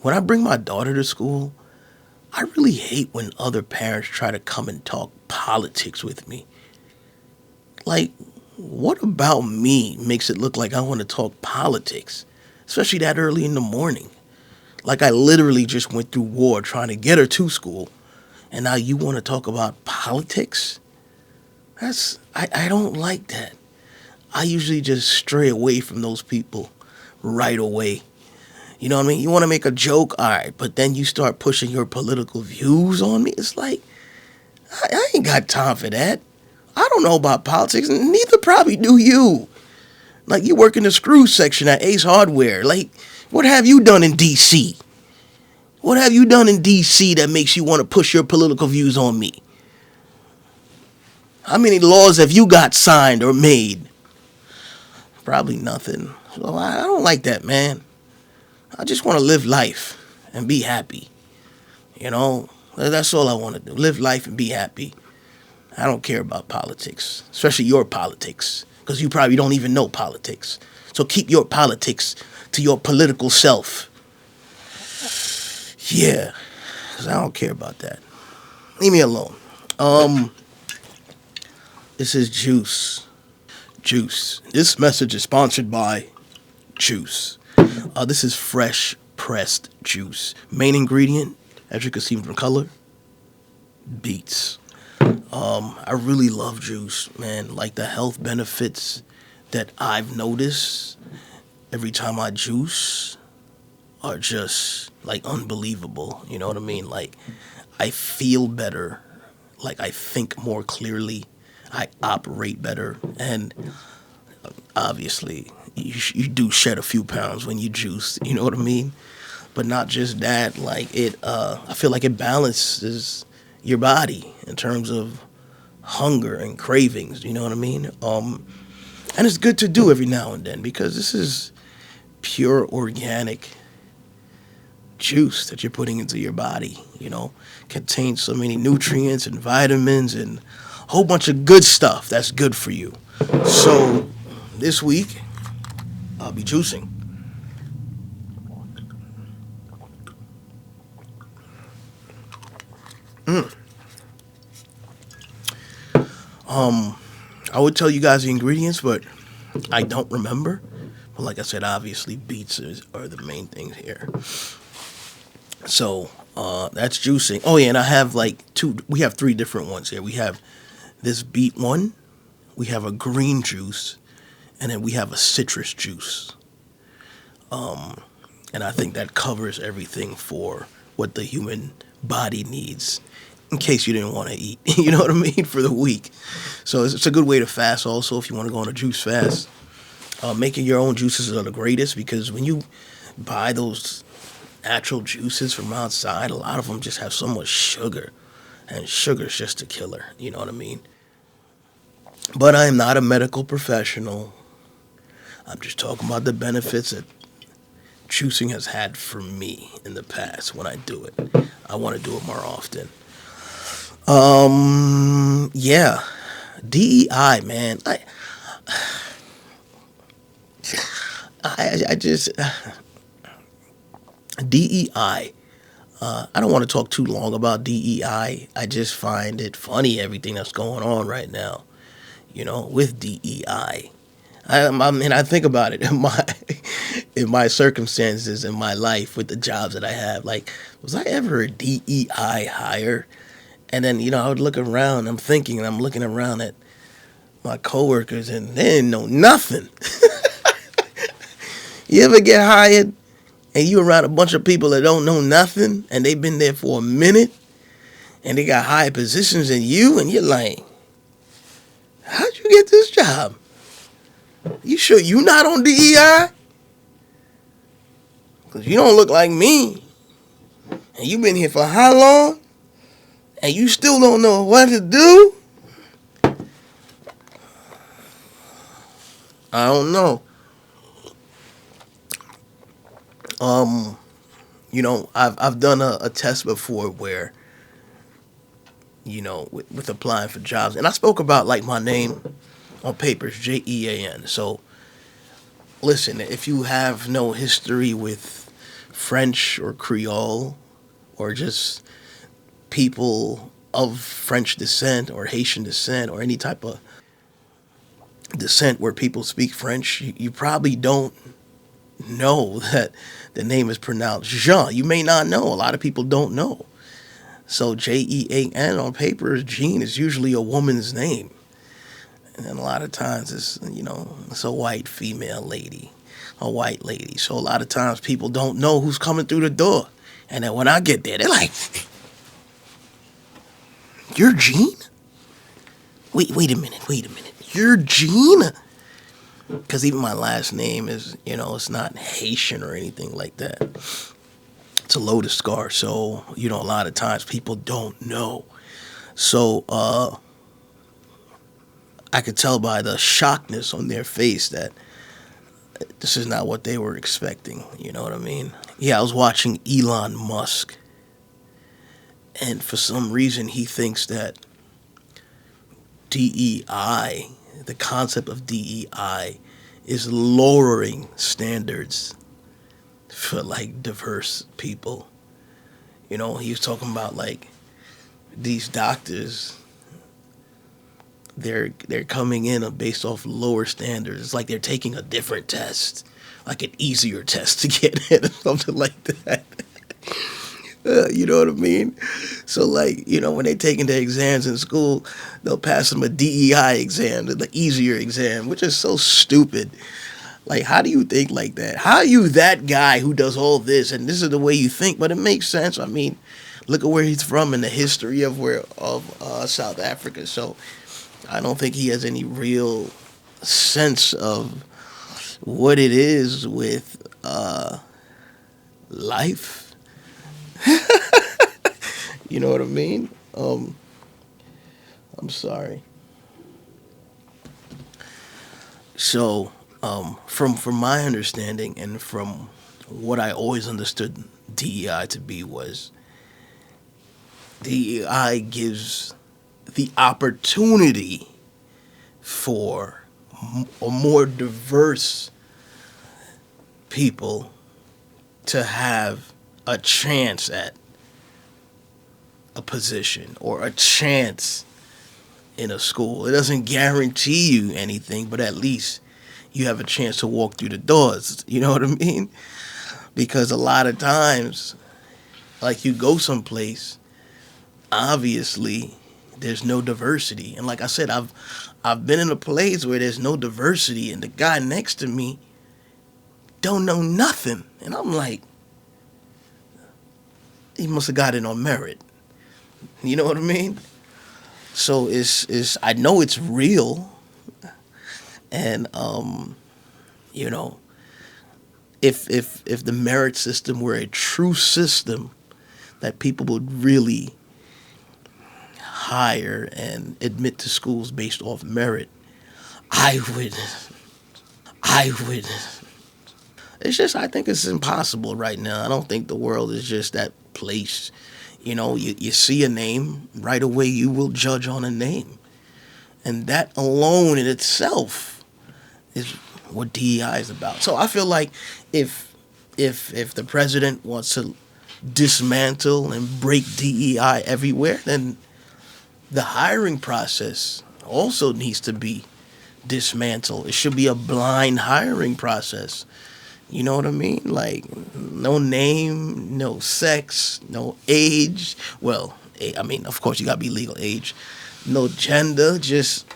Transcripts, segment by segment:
when I bring my daughter to school, I really hate when other parents try to come and talk politics with me. Like, what about me makes it look like I want to talk politics, especially that early in the morning? Like, I literally just went through war trying to get her to school, and now you want to talk about politics? I don't like that. I usually just stray away from those people right away. You know what I mean? You want to make a joke, all right, but then you start pushing your political views on me. It's like, I ain't got time for that. I don't know about politics, and neither probably do you. Like, you work in the screw section at Ace Hardware. Like, what have you done in D.C.? What have you done in D.C. that makes you want to push your political views on me? How many laws have you got signed or made? Probably nothing. So I don't like that, man. I just want to live life and be happy. You know, that's all I want to do. Live life and be happy. I don't care about politics, especially your politics, because you probably don't even know politics. So keep your politics to your political self. Yeah, because I don't care about that. Leave me alone. This is Juice. Juice. This message is sponsored by Juice. This is fresh pressed juice. Main ingredient, as you can see from color, beets. I really love juice, man. Like, the health benefits that I've noticed every time I juice are just, like, unbelievable. You know what I mean? Like, I feel better. Like, I think more clearly. I operate better. And obviously, you do shed a few pounds when you juice. You know what I mean? But not just that. Like, I feel like it balances your body in terms of hunger and cravings, you know what I mean? And it's good to do every now and then because this is pure organic juice that you're putting into your body, you know, contains so many nutrients and vitamins and a whole bunch of good stuff that's good for you. So this week, I'll be juicing. I would tell you guys the ingredients, but I don't remember. But like I said, obviously beets are the main things here. So that's juicing. Oh yeah, and I have we have 3 different ones here. We have this beet one, we have a green juice, and then we have a citrus juice. And I think that covers everything for what the human body needs in case you didn't want to eat, you know what I mean, for the week. So it's a good way to fast also if you want to go on a juice fast. Making your own juices are the greatest because when you buy those natural juices from outside, a lot of them just have so much sugar. And sugar's just a killer, you know what I mean? But I am not a medical professional. I'm just talking about the benefits that juicing has had for me in the past when I do it. I want to do it more often. Yeah. DEI, man. I just DEI. I don't want to talk too long about DEI. I just find it funny everything that's going on right now, you know, with DEI. I mean, I think about it in my circumstances in my life with the jobs that I have. Like, was I ever a DEI hire? And then, you know, I would look around. I'm looking around at my coworkers, and they didn't know nothing. You ever get hired, and you around a bunch of people that don't know nothing, and they've been there for a minute, and they got higher positions than you, and you're like, how'd you get this job? You sure you not on DEI? Because you don't look like me. And you been here for how long? And you still don't know what to do? I don't know. You know, I've done a test before where, you know, with applying for jobs. And I spoke about, like, my name on papers, Jean. So, listen, if you have no history with French or Creole, or just people of French descent or Haitian descent or any type of descent where people speak French, you probably don't know that the name is pronounced Jean. You may not know. A lot of people don't know. So Jean on paper, Jean is usually a woman's name. And a lot of times it's a white female lady, a white lady. So a lot of times people don't know who's coming through the door. And then when I get there, they're like, "You're Jean? Wait a minute. You're Jean?" Because even my last name is, it's not Haitian or anything like that. It's a Lodescar. So, a lot of times people don't know. So, I could tell by the shockness on their face that this is not what they were expecting. You know what I mean? Yeah, I was watching Elon Musk. And for some reason, he thinks that DEI, the concept of DEI, is lowering standards for diverse people. He was talking about these doctors. They're coming in based off lower standards. It's like they're taking a different test, like an easier test to get in or something like that. You know what I mean? So, when they taking their exams in school, they'll pass them a DEI exam, the easier exam, which is so stupid. How do you think like that? How are you that guy who does all this, and this is the way you think? But it makes sense. I mean, look at where he's from and the history of South Africa. So, I don't think he has any real sense of what it is with life. You know what I mean? I'm sorry. So, from my understanding and from what I always understood DEI to be was DEI gives the opportunity for a more diverse people to have a chance at a position or a chance in a school. It doesn't guarantee you anything, but at least you have a chance to walk through the doors. You know what I mean? Because a lot of times, you go someplace, obviously there's no diversity. And like I said, I've been in a place where there's no diversity and the guy next to me don't know nothing. And I'm like, he must have got it on merit. You know what I mean? So it's I know it's real. And if the merit system were a true system that people would really hire and admit to schools based off merit, I would. It's just, I think it's impossible right now. I don't think the world is just that place. You see a name, right away you will judge on a name. And that alone in itself is what DEI is about. So I feel like if the president wants to dismantle and break DEI everywhere, then the hiring process also needs to be dismantled. It should be a blind hiring process. You know what I mean? No name, no sex, no age. Well, of course, you got to be legal age. No gender, just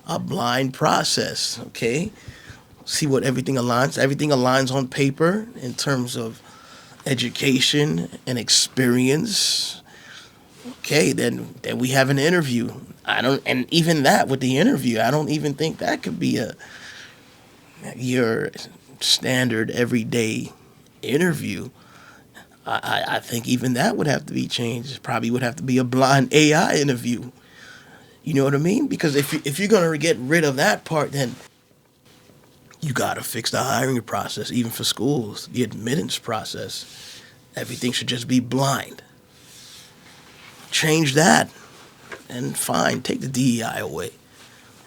a blind process, okay? See what everything aligns. Everything aligns on paper in terms of education and experience. Okay, then we have an interview. And even that with the interview, I don't even think that could be your standard everyday interview. I think even that would have to be changed. It probably would have to be a blind AI interview. You know what I mean? Because if you're gonna get rid of that part, then you gotta fix the hiring process, even for schools, the admittance process. Everything should just be blind. Change that, and fine, take the DEI away.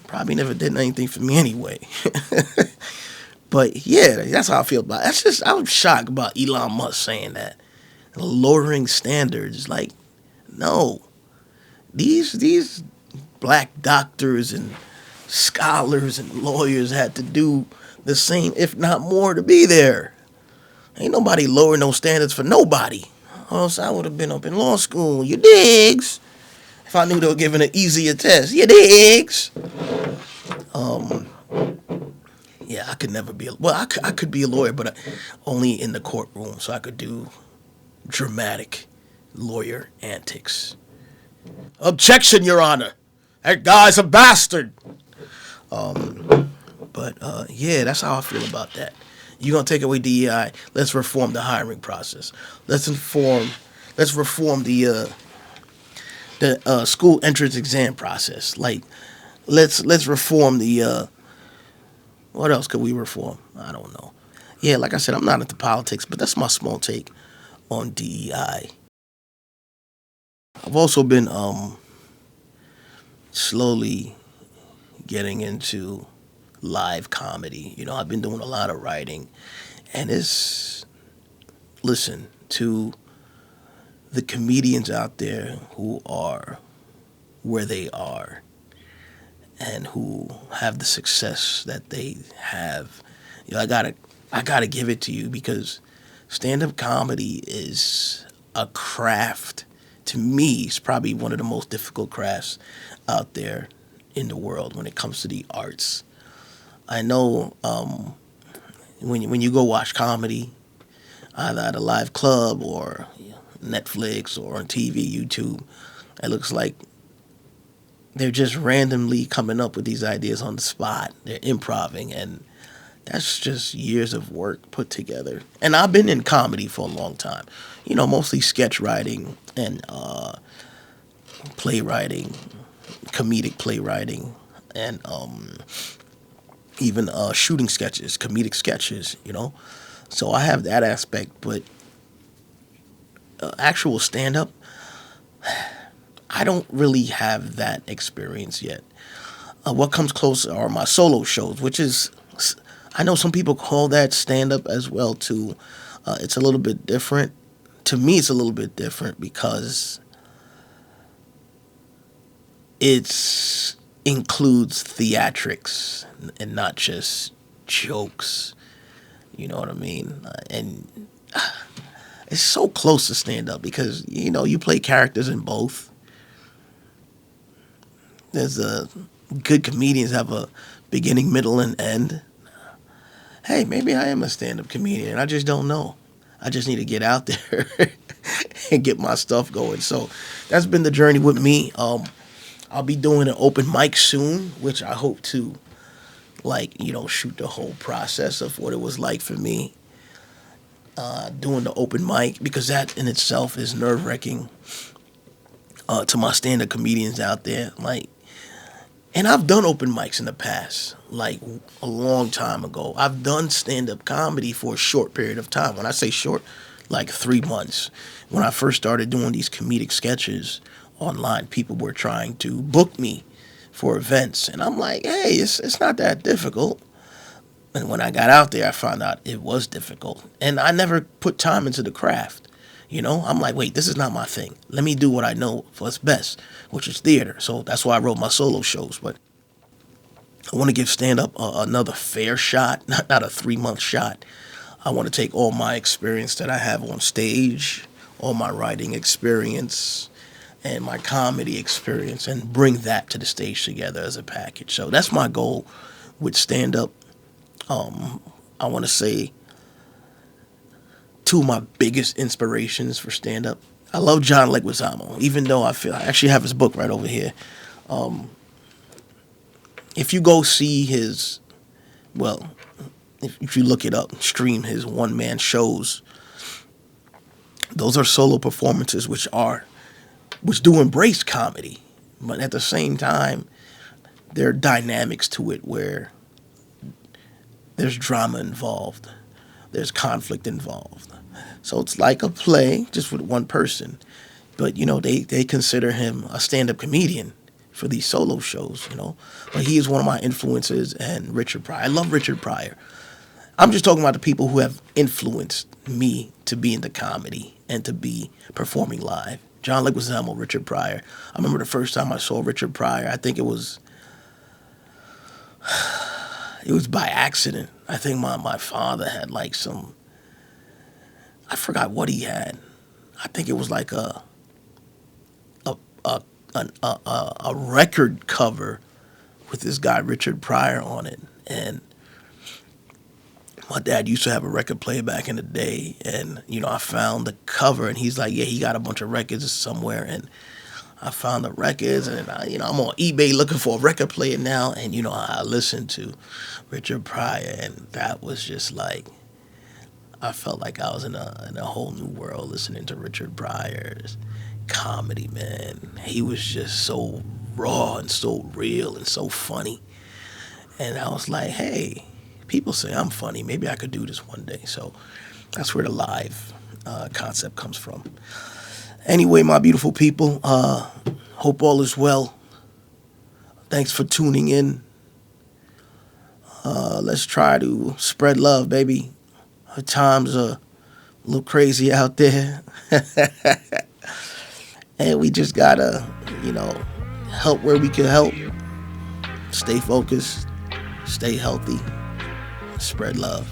Probably never did anything for me anyway. But yeah, that's how I feel about it. That's just I was shocked about Elon Musk saying that. Lowering standards. Like, no. These black doctors and scholars and lawyers had to do the same, if not more, to be there. Ain't nobody lowering no standards for nobody. Or else I would have been up in law school. You digs? If I knew they were giving an easier test. You digs? Yeah, I could never be. I could be a lawyer, but only in the courtroom, so I could do dramatic lawyer antics. Objection, Your Honor. That guy's a bastard. But yeah, that's how I feel about that. You're gonna take away DEI. Let's reform the hiring process. Let's reform the school entrance exam process. Like, let's reform the what else could we reform? I don't know. Yeah, like I said, I'm not into politics, but that's my small take on DEI. I've also been slowly getting into live comedy. You know, I've been doing a lot of writing, and listen to the comedians out there who are where they are and who have the success that they have. You know, I gotta give it to you, because stand-up comedy is a craft. To me, it's probably one of the most difficult crafts out there in the world when it comes to the arts. I know when you go watch comedy, either at a live club or Netflix or on TV, YouTube, it looks like they're just randomly coming up with these ideas on the spot. They're improvising, and that's just years of work put together. And I've been in comedy for a long time. You know, mostly sketch writing and playwriting, comedic playwriting, and even shooting sketches, comedic sketches, you know. So I have that aspect, but actual stand-up, I don't really have that experience yet. What comes close are my solo shows, which is, I know some people call that stand-up as well too. It's a little bit different. To me, it's a little bit different because it includes theatrics and not just jokes. You know what I mean? And it's so close to stand-up because, you know, you play characters in both. There's good comedians have a beginning, middle, and end. Hey, maybe I am a stand-up comedian. I just don't know. I just need to get out there and get my stuff going. So that's been the journey with me. I'll be doing an open mic soon, which I hope to, shoot the whole process of what it was like for me doing the open mic, because that in itself is nerve-wracking to my stand-up comedians out there. And I've done open mics in the past, like a long time ago. I've done stand-up comedy for a short period of time. When I say short, like 3 months. When I first started doing these comedic sketches online, people were trying to book me for events. And I'm like, hey, it's not that difficult. And when I got out there, I found out it was difficult. And I never put time into the craft. You know, I'm like, wait, this is not my thing. Let me do what I know what's best, which is theater. So that's why I wrote my solo shows. But I want to give stand-up another fair shot, not a 3-month shot. I want to take all my experience that I have on stage, all my writing experience, and my comedy experience, and bring that to the stage together as a package. So that's my goal with stand-up. I want to say two of my biggest inspirations for stand-up. I love John Leguizamo, even though I actually have his book right over here. If you go see his, if you look it up, stream his one-man shows, those are solo performances which do embrace comedy, but at the same time, there are dynamics to it where there's drama involved, there's conflict involved. So it's like a play, just with one person. But, you know, they consider him a stand-up comedian for these solo shows, you know. But he is one of my influences, and Richard Pryor. I love Richard Pryor. I'm just talking about the people who have influenced me to be into comedy and to be performing live. John Leguizamo, Richard Pryor. I remember the first time I saw Richard Pryor. I think it was by accident. I think my father had like some, I forgot what he had. I think it was like a a record cover with this guy Richard Pryor on it, and my dad used to have a record player back in the day, and I found the cover, and he's like, yeah, he got a bunch of records somewhere, and I found the records, and I'm on eBay looking for a record player now, and I listened to Richard Pryor, and that was just like, I felt like I was in a whole new world listening to Richard Pryor's comedy, man. He was just so raw and so real and so funny, and I was like, hey, people say I'm funny. Maybe I could do this one day. So that's where the live concept comes from. Anyway, my beautiful people, hope all is well. Thanks for tuning in. Let's try to spread love, baby. Times are a little crazy out there. And we just gotta, help where we can help. Stay focused. Stay healthy. Spread love.